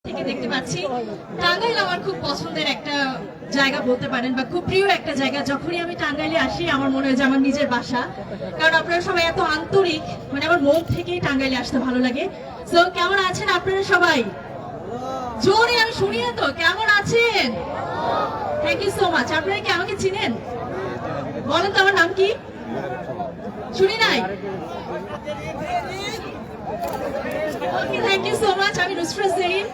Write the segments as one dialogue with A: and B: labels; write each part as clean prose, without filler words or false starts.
A: থেকে দেখতে পাচ্ছি টাঙ্গাইল আমার খুব পছন্দের একটা জায়গা বলতে পারেন বা খুব প্রিয় একটা জায়গা। যখনই আমি টাঙ্গাইলে আসি আমার মনে হয় যে আমার নিজের বাসা, কারণ আপনারা সবাই এত আন্তরিক, মানে আমার মন থেকেই টাঙ্গাইলে আসতে ভালো লাগে। সো কেমন আছেন আপনারা সবাই? জোরে আমি শুনি না তো, কেমন আছেন? Thank you so much. আপনারা কি আমাকে চিনেন? বলেন তো আমার নাম কি? শুনি নাই। ওকে, থ্যাংক ইউ সো মাচ। আমি Nusrat Zerin.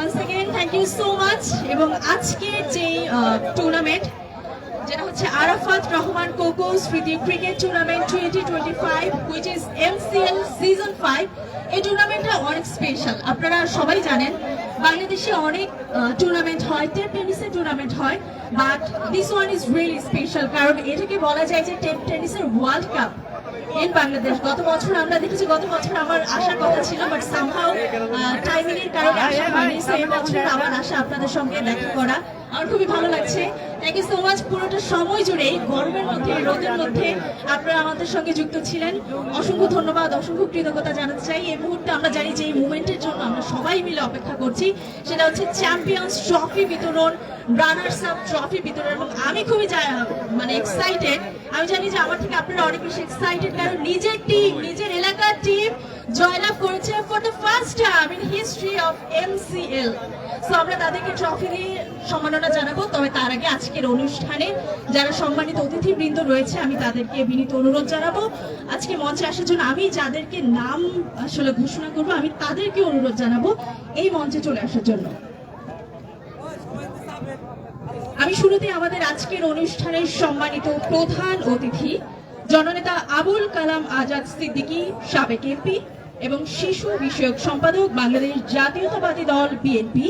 A: once again thank you so much। এবং আজকের যে টুর্নামেন্ট, যেটা হচ্ছে আরাফাত রহমান কোকো স্মৃতি cricket tournament 2025 which is MCL season 5, এই টুর্নামেন্টটা অনেক স্পেশাল। আপনারা সবাই জানেন বাংলাদেশে অনেক টুর্নামেন্ট হয়, টেপ টেনিসের টুর্নামেন্ট হয়, but this one is really special, কারণ এটাকে বলা যায় যে টেপ টেনিসের ওয়ার্ল্ড কাপ ইন বাংলাদেশ। গত বছর আমরা দেখেছি, গত বছর আমার আসার কথা ছিল, বাট সামহাউ টাইমিং এর কারণে আসা হয়নি। সো এই বছর আমার আশা আপনাদের সঙ্গে দেখা করা আমার খুবই ভালো লাগছে। Thank you so much. পুরোটা সময় জুড়ে গরমের মধ্যে, রোদের মধ্যে আপনারা আমাদের সঙ্গে যুক্ত ছিলেন। অসংখ্য ধন্যবাদ, অসংখ্য কৃতজ্ঞতা জানাতে চাই। এই মুহূর্তে আমরা জানি যে এই মুভমেন্টের জন্য আমরা সবাই মিলে অপেক্ষা করছি, সেটা হচ্ছে চ্যাম্পিয়ন্স ট্রফি বিতরণ, রানার্স আপ ট্রফি বিতরণ। এবং আমি খুবই মানে এক্সাইটেড। আমি জানি যে আমার থেকে আপনারা অনেক বেশি এক্সাইটেড, কারণ নিজের টিম, নিজের এলাকার টিম জয়লাভ করেছে for the first time in history of MCL। So আমরা তাদেরকে ট্রফি দিয়ে সম্মাননা জানাবো। তবে তার আগে আজকের অনুষ্ঠানে যারা সম্মানিত অতিথিবৃন্দ রয়েছে, আমি তাদেরকে বিনীত অনুরোধ জানাবো আজকে মঞ্চে আসার জন্য। আমি যাদেরকে নাম আসলে ঘোষণা করবো, আমি তাদেরকে অনুরোধ জানাবো এই মঞ্চে চলে আসার জন্য। আমি শুরুতে আমাদের আজকের অনুষ্ঠানের সম্মানিত প্রধান অতিথি জননেতা আবুল কালাম আজাদ সিদ্দিকী, সাবেক এমপি এবং শিশু বিষয়ক সম্পাদক, বাংলাদেশ জাতীয়তাবাদী দল বিএনপি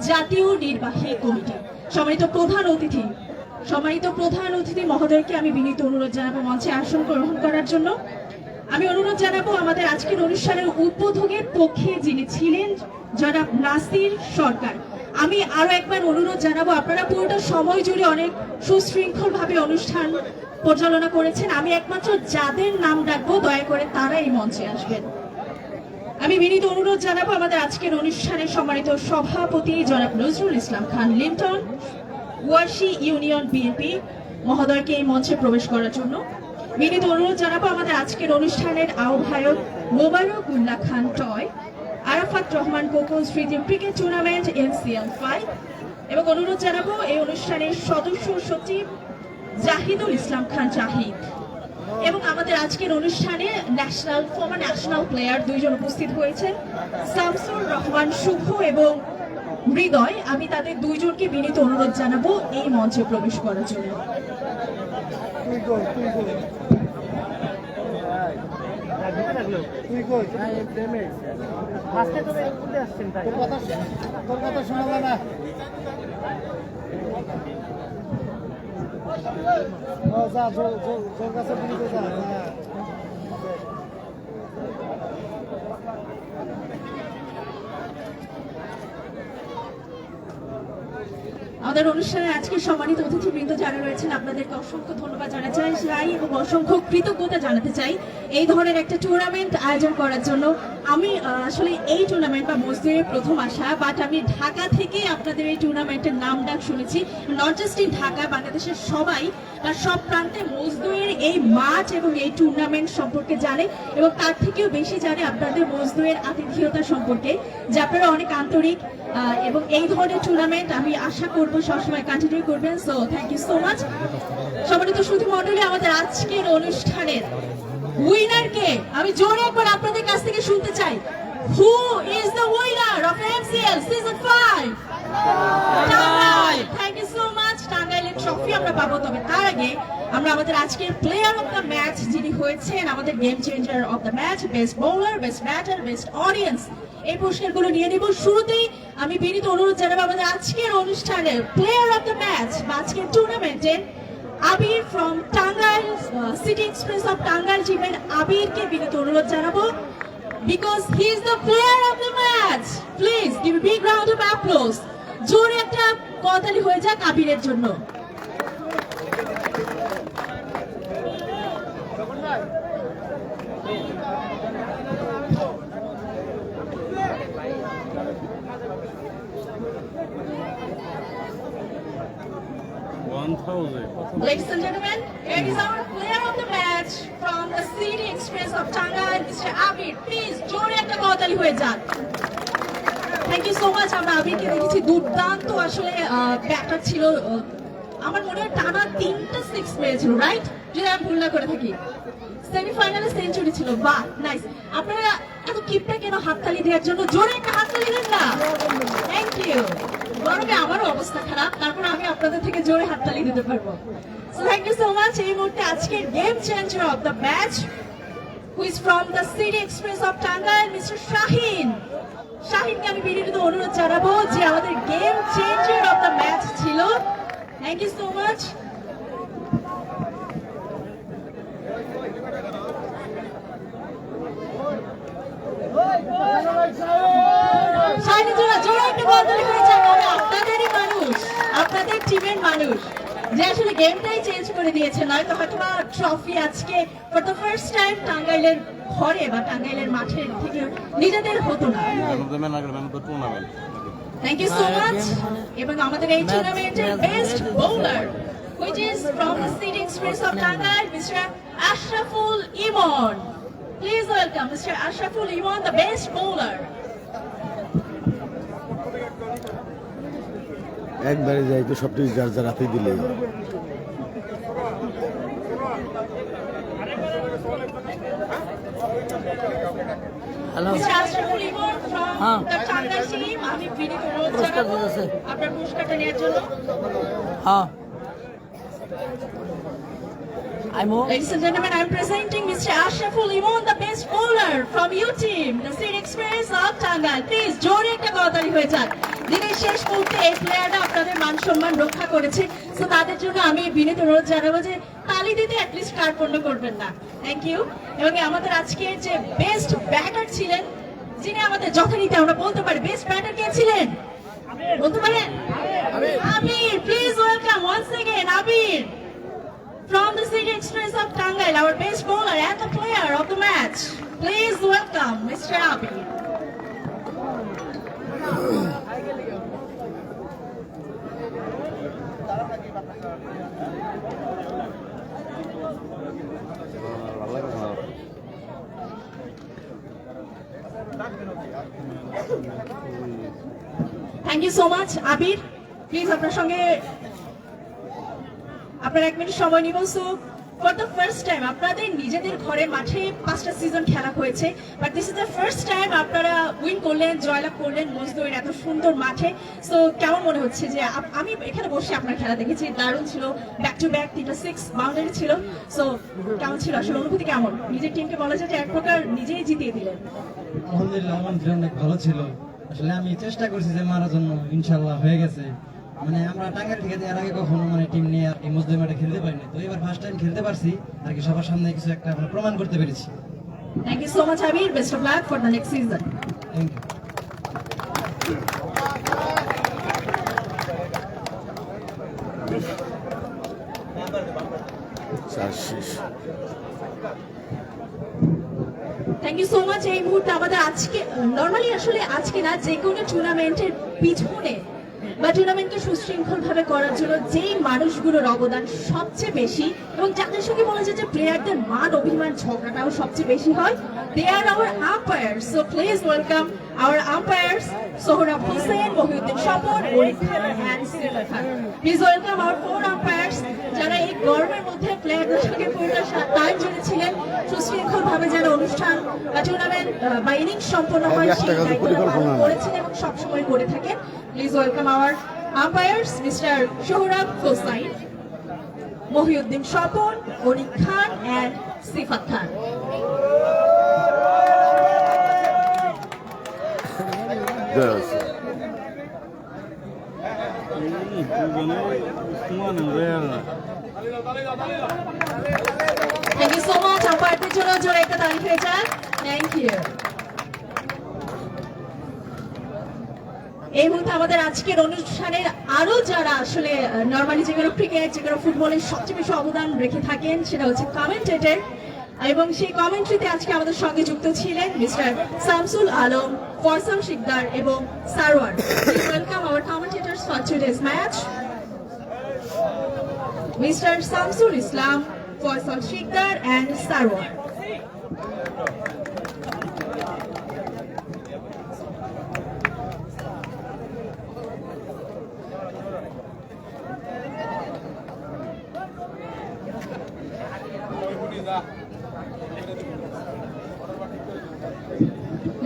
A: জাতীয় নির্বাহী কমিটি, সম্মানিত প্রধান অতিথি মহোদয়কে আমি বিনীত অনুরোধ জানাবো মঞ্চে আসন গ্রহণ করার জন্য। আমি অনুরোধ জানাবো আমাদের আজকের অনুষ্ঠানের উদ্বোধকের পক্ষে যিনি ছিলেন জনাব নাসির সরকার। আমি আরো একবার অনুরোধ জানাবো, আপনারা পুরোটা সময় জুড়ে অনেক সুশৃঙ্খল ভাবে অনুষ্ঠান পরিচালনা করেছেন। আমি একমাত্র যাদের নাম ডাকবো দয়া করে তারা এই মঞ্চে আসবেন। আমি বিনীত অনুরোধ জানাবো আমাদের আজকের অনুষ্ঠানের সম্মানিত সভাপতি জনাব Nazrul Islam Khan Linton, washi union BNP মহোদয়কে এই মঞ্চে প্রবেশ করার জন্য। বিনীত অনুরোধ জানাবো আমাদের আজকের অনুষ্ঠানের আহ্বায়ক মোবারক উল্লাহ খান টয়, আরাফাত রহমান কোকো স্মৃতি ক্রিকেট টুর্নামেন্ট MCL 5, এবং অনুরোধ জানাবো এই অনুষ্ঠানের সদস্য সচিব জাহিদুল ইসলাম খান জাহিদ। এবং আমাদের আজকের অনুষ্ঠানে ফর্মার ন্যাশনাল প্লেয়ার দুইজন উপস্থিত হয়েছেন, শামসুর রহমান শুভ এবং হৃদয়। আমি তাদের দুইজনকে বিনীত অনুরোধ জানাবো এই মঞ্চে প্রবেশ করার জন্য। আমাদের অনুষ্ঠানে আজকে সম্মানিত অতিথিবৃন্দ যারা রয়েছেন, আপনাদেরকে অসংখ্য ধন্যবাদ জানাতে চাই এবং অসংখ্য কৃতজ্ঞতা জানাতে চাই এই ধরনের একটা টুর্নামেন্ট আয়োজন করার জন্য। আমি আসলে এই টুর্নামেন্ট বা মজদুরের প্রথম আসা, বাট আমি ঢাকা থেকে আপনাদের এই টুর্নামেন্টের নাম ডাক শুনেছি। নট জাস্ট ইন ঢাকা, বাংলাদেশের সবাই বা সব প্রান্তে মজদুরের এই মাঠ এবং এই টুর্নামেন্ট সম্পর্কে জানে, এবং তার থেকেও বেশি জানে আপনাদের মজদুরের আতিথেয়তা সম্পর্কে, যে আপনারা অনেক আন্তরিক। এবং এই ধরনের টুর্নামেন্ট আমি আশা করবো সবসময় কন্টিনিউ করবেন। So thank you so much. সম্মানিত সুধী মণ্ডলী, আমাদের আজকের অনুষ্ঠানের উইনারকে আমি জোরে একবার আপনাদের কাছ থেকে শুনতে চাই। Who is the winner of MCL season 5? Tangail. Thank you so much. টাঙ্গাইলের ট্রফি আমরা পাবো, তবে তার আগে আমরা আমাদের আজকের প্লেয়ার অফ দ্য ম্যাচ যিনি হয়েছেন, আমাদের game changer of the match, best bowler, best batter, best audience, এই পুরস্কারগুলো নিয়ে নেব। শুরুতেই আমি বিনীত অনুরোধ জানাবো আমাদের আজকের অনুষ্ঠানের প্লেয়ার অফ দ্য ম্যাচ বা আজকের টুর্নামেন্টের Abir from Tangail city express of Tangail টিমের আবিরকে বিনীত অনুরোধ জানাবো, because he is the player of the match. Please give a big round of applause. জোরে একটা করতালি হয়ে যাক আবিরের জন্য। Ladies and gentlemen, here is our player of the match from the City Express of Tangai, Mr. Abid. Please, জোরে একটা করতালি হয়ে যান। Thank you so much. আমরা আবিরকে দেখেছি দুর্দান্ত আসলে ব্যাটার ছিল। আমার মনে হয় টানা 3টা 6 মেরেছিল, রাইট? যদি আমি ভুল না করে থাকি। সেমিফাইনালে সেঞ্চুরি ছিল। বাহ, নাইস। আপনারা এত কিপটা কেন হাততালি দেওয়ার জন্য জোরে একটা হাততালি দেন না? Thank you. গরমে আমারও অবস্থা খারাপ, তারপর আমি আপনাদের থেকে জোরে হাততালি দিতে পারবো। So thank you so much. এই মুহূর্তে আজকের game changer of the match, who is from the City Express of Tangai, Mr. Shahin. শাহিনকে আমি বিনীত অনুরোধ জানাবো যে আমাদের game changer of the match ছিল। Thank you so much. শাহিনের জন্য জোরে একটা করতালি হয়ে যাক। আমি আপনাদেরই মানুষ, আপনাদের টিমের মানুষ, যে আসলে গেমটাই চেঞ্জ করে দিয়েছে। নয়তো হয়তো বা ট্রফি আজকে ফর দ্য ফার্স্ট টাইম টাঙ্গাইলের ঘরে বা টাঙ্গাইলের মাঠের থেকে নিজেদের হতো না। Thank you so much. এবং আমাদের এই টুর্নামেন্টের best bowler, which is from the City Express of Tangai, Mr. Ashraful Iman. Please welcome Mr. Ashraful Iman, the best bowler.
B: একবারে যাই তো সবটি যার যার হাতে দিলে।
A: Mr. Ashraful Iman from the Tangai team. আমি বিনীত অনুরোধ জানাবো আপনার পুরস্কারটা নেওয়ার জন্য। Ladies and gentlemen, I'm presenting Mr. Ashraful Iman, the best bowler from U team, the City Express of Tangai. Please, জোরে একটা করতালি হয়ে যাক। দিনের শেষ মুহূর্তে এই প্লেয়াররা আপনাদের মান সম্মান রক্ষা করেছে, সো তাদের জন্য আমি বিনীত অনুরোধ জানাবো যে তালি দিতে অ্যাটলিস্ট কার্পণ্য করবেন না। Thank you. এবং আমাদের আজকের যে বেস্ট ব্যাটার ছিলেন, যিনি আমাদের যথারীতি আমরা বলতে পারি বেস্ট ব্যাটার কে ছিলেন বলতে পারেন? Abir. Please welcome once again Abir from the City Express of Tangai, our best bowler and the player of the match. Please welcome Mr. Abir. Thank you so much, Abir. Please, আপনার সঙ্গে আপনার 1 minute সময় নিব। So for the first time আপনাদের নিজেদের ঘরের মাঠে 5টা সিজন খেলা হয়েছে, but this is the first time আপনারা উইন করলেন, জয়লাভ করলেন মজদুরের এত সুন্দর মাঠে। সো কেমন মনে হচ্ছে? যে আমি এখানে বসে আপনার খেলা দেখেছি, দারুণ ছিল, ব্যাক টু ব্যাক 3টা 6 বাউন্ডারি ছিল। সো কেমন ছিল আসলে অনুভূতি কেমন? নিজের টিমকে বলা যায় যে এক প্রকার নিজেই জিতিয়ে দিলেন।
C: আলহামদুলিল্লাহ, আমার অনেক ভালো ছিল। আসলে আমি চেষ্টা করছি যে মারার জন্য, ইনশাআল্লাহ হয়ে গেছে। মানে আমরা টাঙ্গাইল থেকে এর আগে কখনো মানে টিম নিয়ে আর এই মজদুর মাঠে খেলতে পারিনি, তো এবার ফার্স্ট টাইম খেলতে পারছি আর কি, সবার সামনে কিছু একটা মানে প্রমাণ করতে পেরেছি।
A: Thank you so much Abir, best of luck for the next season.
C: Thank
A: thank you so much. এই মুহূর্তে আমাদের আজকে নর্মালি আসলে আজকে না, যে কোনো টুর্নামেন্টের পিছনে বা টুর্নামেন্টকে সুশৃঙ্খল ভাবে করার জন্য যেই মানুষগুলোর অবদান সবচেয়ে বেশি এবং যাদের সঙ্গে বলা যায় যে প্লেয়ারদের মান অভিমান ঝগড়াটাও সবচেয়ে বেশি হয়, they are our umpires. So please welcome our umpires Sohrab Hossain, Mohiuddin Swapan, Orid Khan and Sifat Khan. Please welcome our 4 umpires, যারা এই গরমের মধ্যে প্লেয়ারদের সঙ্গে পুরোটা টাইম জুড়েছিলেন, সুশৃঙ্খল ভাবে যেন অনুষ্ঠান বা টুর্নামেন্ট বা ইনিংস সম্পন্ন হয় সেই দায়িত্বটা পালন করেছেন এবং সবসময় করে থাকেন। Please welcome our umpires, Mr. Shohrab Hossain, Mohiuddin Shapon, Onik Khan and Sifat Khan. Thank you so much. Umpire জন্য জোরে একটা তালি হয়ে যাক। Thank you. এই মুহূর্তে আমাদের আজকের অনুষ্ঠানের আরো যারা আসলে নরমালি যেগুলো ক্রিকেট, যেগুলো ফুটবলের সবচেয়ে বেশি অবদান রেখে থাকেন, সেটা হচ্ছে কমেন্টেটর। এবং সেই কমেন্ট্রিতে আজকে আমাদের সঙ্গে যুক্ত ছিলেন মিস্টার শামসুল আলম, ফরসাম শিকদার এবং Sarwar. Welcome our commentators for today's match. Mr. Samsul Islam, Faisal Shikdar and Sarwar.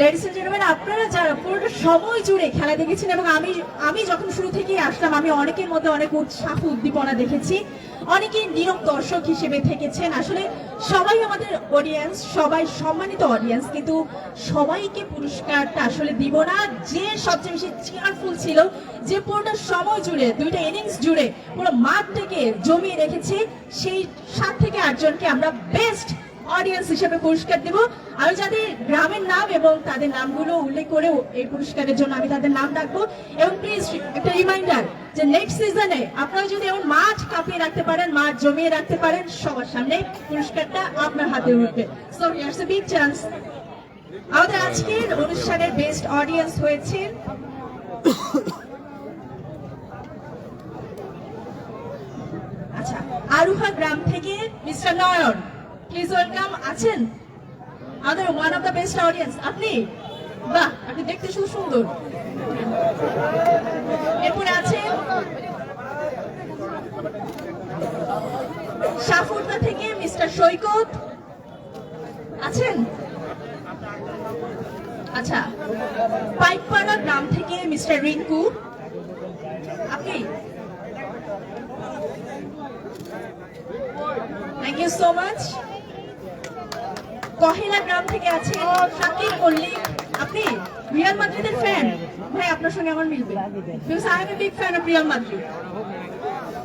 A: Ladies and gentleman, আপনারা যারা পুরোটা সময় জুড়ে খেলা দেখেছেন এবং আমি যখন শুরু থেকেই আসলাম, আমি অনেকের মধ্যে অনেক উৎসাহ উদ্দীপনা দেখেছি, অনেকে নীরব দর্শক হিসেবে থেকেছেন। আসলে সবাই আমাদের অডিয়েন্স, সবাই সম্মানিত অডিয়েন্স, কিন্তু সবাইকে পুরস্কারটা আসলে দিব না। যে সবচেয়ে বেশি চেয়ারফুল ছিল, যে পুরোটা সময় জুড়ে, দুইটা ইনিংস জুড়ে পুরো মাঠটাকে জমিয়ে রেখেছে, সেই 7 থেকে 8 জনকে আমরা বেস্ট অডিয়েন্স হিসেবে পুরস্কার দেব। আমি যাদের গ্রামের নাম এবং তাদের নামগুলো উল্লেখ করে এই পুরস্কারের জন্য আমি তাদের নাম ডাকবো। এবং প্লিজ একটা রিমাইন্ডার যে নেক্সট সিজনে আপনারা যদি এমন মাঠ কাঁপিয়ে রাখতে পারেন, মাঠ জমিয়ে রাখতে পারেন, সবার সামনে পুরস্কারটা আপনার হাতে উঠবে। So হিয়ারস a big chance. আমাদের আজকের অনুষ্ঠানের বেস্ট অডিয়েন্স হয়েছে আচ্ছা আরুহা গ্রাম থেকে মিস্টার নয়ন। Please welcome. আছেন আমাদের one of the best audience. আপনি বাহ, আপনি দেখতে শুধু সুন্দর। এরপরে আছেন সাফুরদা থেকে মিস্টার সৈকত। আছেন? আচ্ছা, পাইকপাড়া গ্রাম থেকে মিস্টার রিঙ্কু। আপনি? Thank you so much. Kahila গ্রাম থেকে আছেন শাকিব মল্লিক। আপনি রিয়াল মাদ্রিদের ফ্যান? ভাই, আপনার সঙ্গে আমার মিলবে, because I M a big fan of Real Madrid.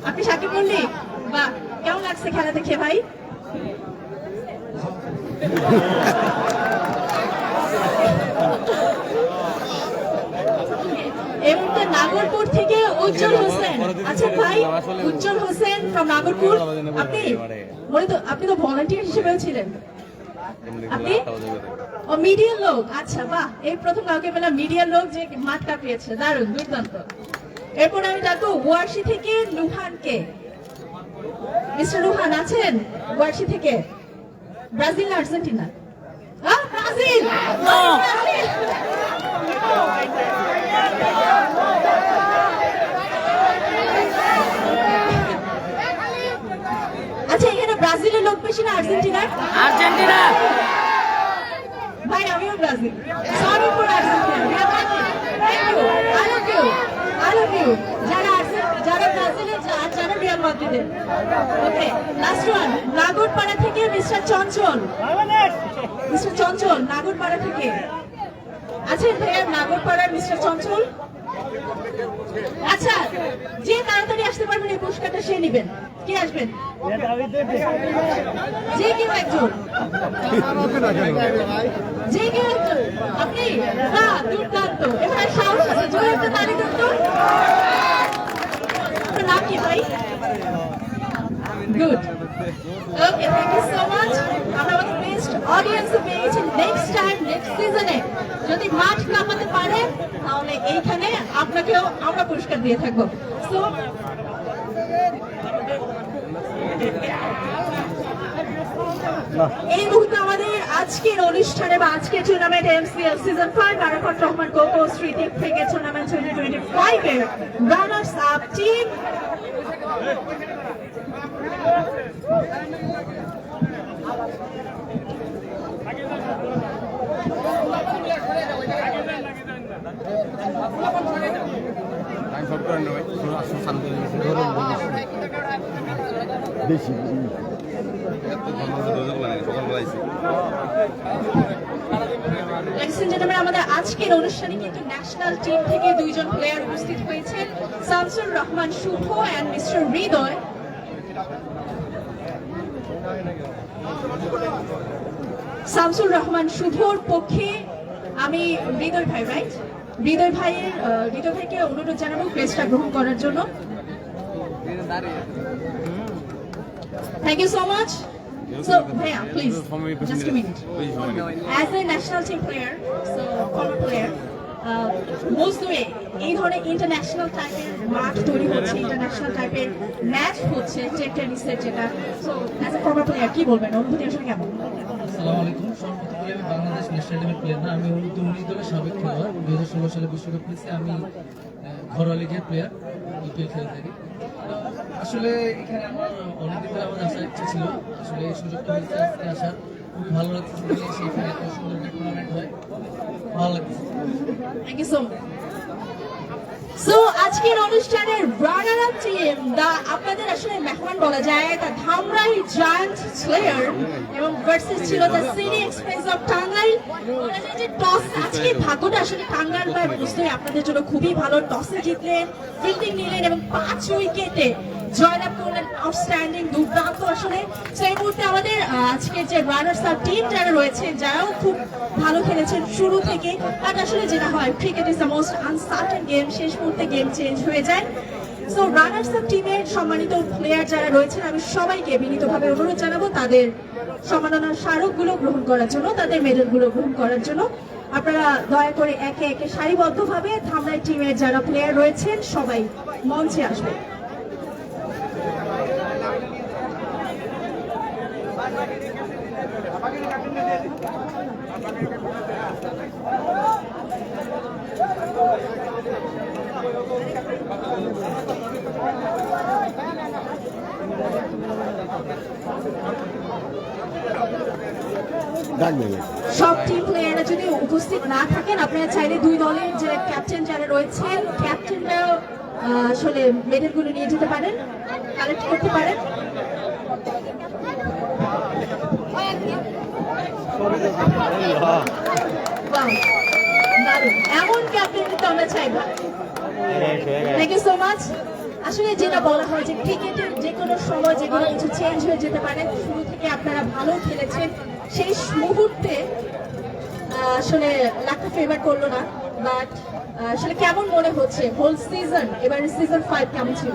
A: আপনি শাকিব মল্লিক? বাহ, কেমন লাগছে খেলা দেখে ভাই? এবং নাগরপুর থেকে উজ্জ্বল হোসেন। আচ্ছা ভাই, উজ্জ্বল হোসেন ফ্রম নাগরপুর। আপনি তো ভলান্টিয়ার হিসেবেও ছিলেন। আপনি ও মিডিয়ার লোক। আচ্ছা বাহ, এই প্রথম কাউকে পেলাম মিডিয়ার লোক যে মাঠ কাঁপিয়েছে। দারুণ, দুর্দান্ত। এরপর আমি ডাকবো ওয়ার্সি থেকে লুহানকে। মিস্টার লুহান আছেন ওয়ার্সি থেকে? ব্রাজিল না আর্জেন্টিনা? ব্রাজিল। আচ্ছা, এখানে ব্রাজিলের লোক বেশি না আর্জেন্টিনার?
D: আর্জেন্টিনা।
A: ভাই, আমিও Brazil. Sorry for Argentina. I love you. যারা ব্রাজিলের, যারা রিয়াল মাদ্রিদের। ওকে, লাস্ট ওয়ান নাগরপাড়া থেকে মিস্টার চঞ্চল। মিস্টার চঞ্চল নাগরপাড়া থেকে আছেন ভাইয়া? নাগরপাড়ার মিস্টার চঞ্চল। আচ্ছা, যে তাড়াতাড়ি আসতে পারবেন এই পুরস্কারটা সে নেবেন। কে আসবেন? যে কেউ একজন। যে কেউ একজন। আপনি? বাহ, দুর্দান্ত। এবার সাহস আছে, জোরে একটা তালি দেন তো। আপনার নাম কি ভাই? Good. Okay, thank you so much. আমরা আমাদের বেস্ট অডিয়েন্স পেয়ে গেছি। নেক্সট টাইম, নেক্সট সিজনে যদি মাঠ কাঁপাতে পারে, তাহলে এইখানে আপনাকেও আমরা পুরস্কার দিয়ে থাকবো। সো এই মুহূর্তে আমাদের আজকের অনুষ্ঠানে বা আজকের tournament MCL season 5 Arafat Rahman cocoa স্মৃতি ক্রিকেট টুর্নামেন্ট 2025 এর রানার্স আপ টিম
B: বেশি
A: Ladies and gentlemen, আমাদের আজকের অনুষ্ঠানে কিন্তু ন্যাশনাল টিম থেকে 2 জন প্লেয়ার উপস্থিত হয়েছেন, শামসুর রহমান শুভ এন্ড মিস্টার হৃদয়। শামসুর রহমান শুভর পক্ষে আমি হৃদয় ভাই, রাইট? হৃদয় ভাইকে অনুরোধ জানাবো ক্রেস্টটা গ্রহণ করার জন্য। Thank you so much. So, Bhaiya, please, just a minute. As a national team player, so former player, মজদুয়ে এই ধরনের ইন্টারন্যাশনাল টাইপের মাঠ তৈরি হচ্ছে, ইন্টারন্যাশনাল টাইপের ম্যাচ হচ্ছে টেনিসের, যেটা so as a former player কি বলবেন, অনুভূতি আসলে কেমন?
D: আসসালামু আলাইকুম। সর্বপ্রথম আমি বাংলাদেশ ন্যাশনাল টিমের প্লেয়ার না, আমি U19 দলের সাবেক খেলোয়াড়। 2016 সালে বিশ্বকাপ খেলেছি আমি। ঘরোয়া লিগের প্লেয়ার, IPL খেলে থাকি। আসলে এখানে আমার অনেকদিন ধরে আমার আসার ইচ্ছা ছিল, আসলে এই সুযোগটা হয়েছে আজকে আসার। খুব ভালো লাগছে সেখানে এত সুন্দর একটা টুর্নামেন্ট হয়, ভালো লাগছে।
A: Thank you so much. So আজকের অনুষ্ঠানের রানার আপ টিম আপনাদের আসলে মেহমান বলা যায়, দ্য ধামরাই জায়ান্ট স্লেয়ার এবং ভার্সেস ছিল the city express of Tangail. ওরা যে টস, আজকে ভাগ্যটা আসলে টাঙ্গাইল বা বুঝতেই আপনাদের জন্য খুবই ভালো, টসে জিতলেন, ফিল্ডিং নিলেন এবং 5 উইকেটে জয়লাভ করলেন। আউটস্ট্যান্ডিং, দুর্দান্ত আসলে। সেই মুহূর্তে আমাদের আজকের যে রানার্স আপ টিম যারা রয়েছেন, যারাও খুব ভালো খেলেছেন শুরু থেকে, বাট আসলে যেটা হয় cricket is the most uncertain game, শেষ মুহূর্তে গেম চেঞ্জ হয়ে যায়। সো রানার্স আপ টিমের সম্মানিত প্লেয়ার যারা রয়েছেন, আমি সবাইকে বিনীতভাবে অনুরোধ জানাবো তাদের সম্মাননার স্মারকগুলো গ্রহণ করার জন্য, তাদের মেডেলগুলো গ্রহণ করার জন্য। আপনারা দয়া করে একে একে সারিবদ্ধভাবে ধামরাই টিমের যারা প্লেয়ার রয়েছেন সবাই মঞ্চে আসবে।
B: ডাক দিলে
A: সব টিম প্লেয়াররা যদি উপস্থিত না থাকেন, আপনারা চাইলে দুই দলের যে ক্যাপ্টেন যারা রয়েছেন, ক্যাপ্টেনরা আসলে মেডেলগুলো নিয়ে যেতে পারেন, কালেক্ট করতে পারেন। Wow, দারুণ। এমন ক্যাপ্টেন কিন্তু আমরা চাইবো। Thank you so much. আসলে যেটা বলা হয় যে ক্রিকেটের যে কোনো সময় যে কোনো কিছু চেঞ্জ হয়ে যেতে পারে, শুরু থেকে আপনারা ভালো খেলেছেন, সেই মুহূর্তে আসলে লাকটা ফেভার করলো না, বাট আসলে কেমন মনে হচ্ছে হোল সিজন, এবারে সিজন 5 কেমন ছিল?